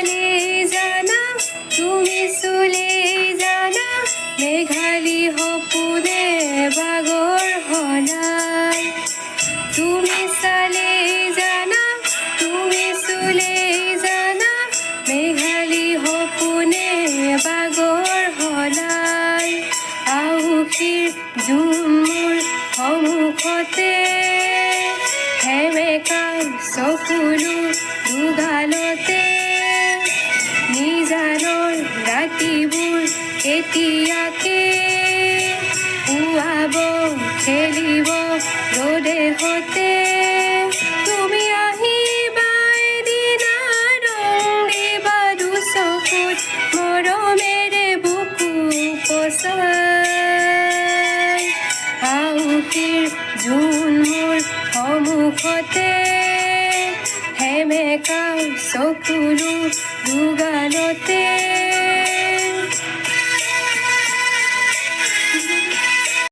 চালে জানা তুমি চুলে জানা মেঘালী সপোনে বাগৰ সলাই তুমি চালে জানা তুমি চুলে জানা মেঘালী সপোনে বাগৰ সলাই আউসীৰ জোন মোৰ সন্মুখতে হেমেকা চকুলো দুগালতে নিজানৰ ৰাতিবোৰ কেতিয়াকে পুৱাব খেলিব ৰ'দে হতে তুমি আহিবা এদিনা ৰং দিবা দুচকুত মৰমেৰে বুকু পচাই আউসীৰ জোন মোৰ সন্মুখতে হেমেকা চকুলো